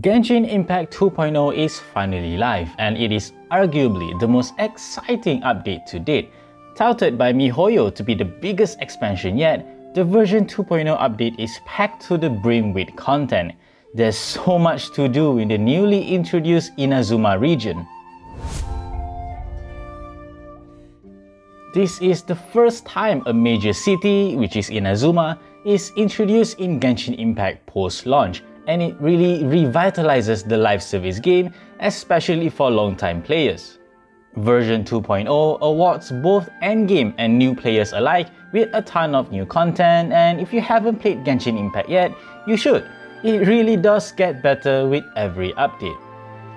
Genshin Impact 2.0 is finally live, and it is arguably the most exciting update to date. Touted by Mihoyo to be the biggest expansion yet, the version 2.0 update is packed to the brim with content. There's so much to do in the newly introduced Inazuma region. This is the first time a major city, which is Inazuma, is introduced in Genshin Impact post-launch, and it really revitalizes the live service game, especially for long-time players. Version 2.0 awards both endgame and new players alike with a ton of new content, and if you haven't played Genshin Impact yet, you should. It really does get better with every update.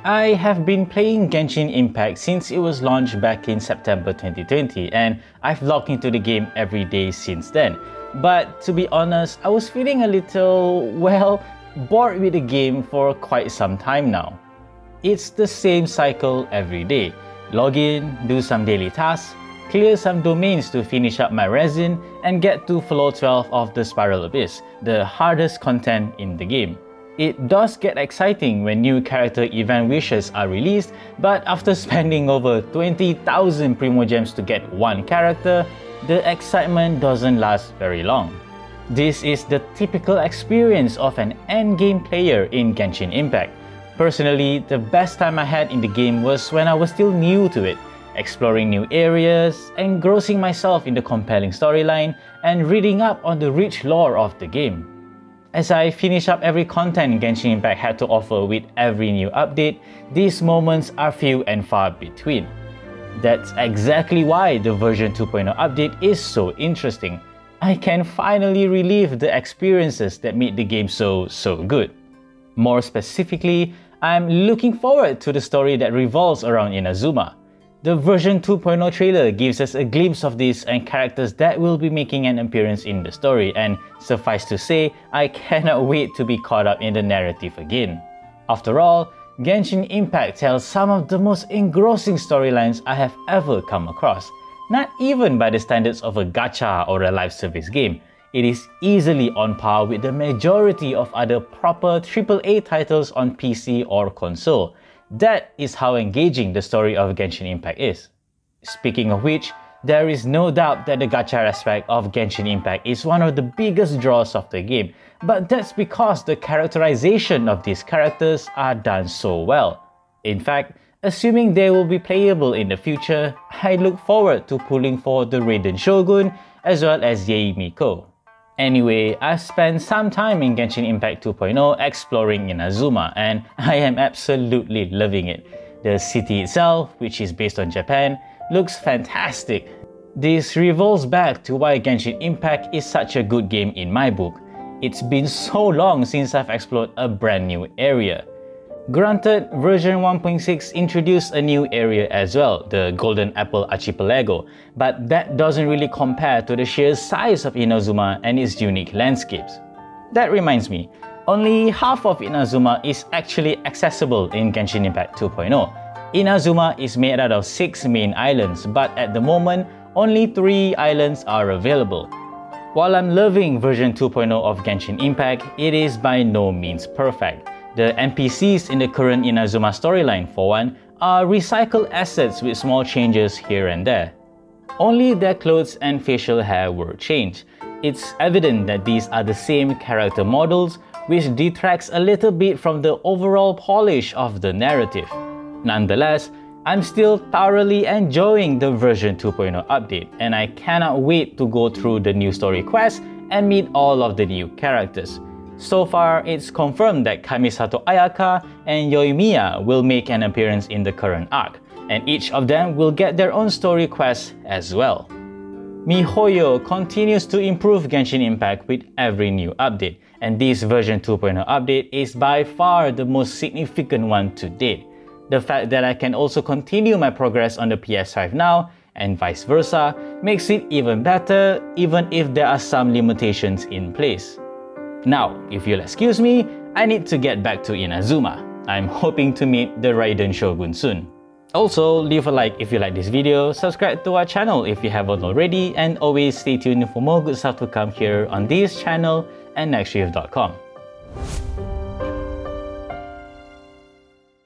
I have been playing Genshin Impact since it was launched back in September 2020, and I've logged into the game every day since then. But to be honest, I was feeling a little, bored with the game for quite some time now. It's the same cycle every day. Log in, do some daily tasks, clear some domains to finish up my resin, and get to floor 12 of the Spiral Abyss, the hardest content in the game. It does get exciting when new character event wishes are released, but after spending over 20,000 Primogems to get one character, the excitement doesn't last very long. This is the typical experience of an endgame player in Genshin Impact. Personally, the best time I had in the game was when I was still new to it, exploring new areas, engrossing myself in the compelling storyline, and reading up on the rich lore of the game. As I finish up every content Genshin Impact had to offer with every new update, these moments are few and far between. That's exactly why the version 2.0 update is so interesting. I can finally relive the experiences that made the game so good. More specifically, I'm looking forward to the story that revolves around Inazuma. The version 2.0 trailer gives us a glimpse of this and characters that will be making an appearance in the story, and suffice to say, I cannot wait to be caught up in the narrative again. After all, Genshin Impact tells some of the most engrossing storylines I have ever come across. Not even by the standards of a gacha or a live service game, it is easily on par with the majority of other proper AAA titles on PC or console. That is how engaging the story of Genshin Impact is. Speaking of which, there is no doubt that the gacha aspect of Genshin Impact is one of the biggest draws of the game, but that's because the characterization of these characters are done so well. In fact, assuming they will be playable in the future, I look forward to pulling for the Raiden Shogun as well as Yae Miko. Anyway, I've spent some time in Genshin Impact 2.0 exploring Inazuma, and I am absolutely loving it. The city itself, which is based on Japan, looks fantastic. This revolves back to why Genshin Impact is such a good game in my book. It's been so long since I've explored a brand new area. Granted, version 1.6 introduced a new area as well, the Golden Apple Archipelago, but that doesn't really compare to the sheer size of Inazuma and its unique landscapes. That reminds me, only half of Inazuma is actually accessible in Genshin Impact 2.0. Inazuma is made out of 6 main islands, but at the moment, only 3 islands are available. While I'm loving version 2.0 of Genshin Impact, it is by no means perfect. The NPCs in the current Inazuma storyline, for one, are recycled assets with small changes here and there. Only their clothes and facial hair were changed. It's evident that these are the same character models, which detracts a little bit from the overall polish of the narrative. Nonetheless, I'm still thoroughly enjoying the version 2.0 update, and I cannot wait to go through the new story quests and meet all of the new characters. So far, it's confirmed that Kamisato Ayaka and Yoimiya will make an appearance in the current arc, and each of them will get their own story quests as well. Mihoyo continues to improve Genshin Impact with every new update, and this version 2.0 update is by far the most significant one to date. The fact that I can also continue my progress on the PS5 now, and vice versa, makes it even better, even if there are some limitations in place. Now, if you'll excuse me, I need to get back to Inazuma. I'm hoping to meet the Raiden Shogun soon. Also, leave a like if you like this video, subscribe to our channel if you haven't already, and always stay tuned for more good stuff to come here on this channel and nextreef.com.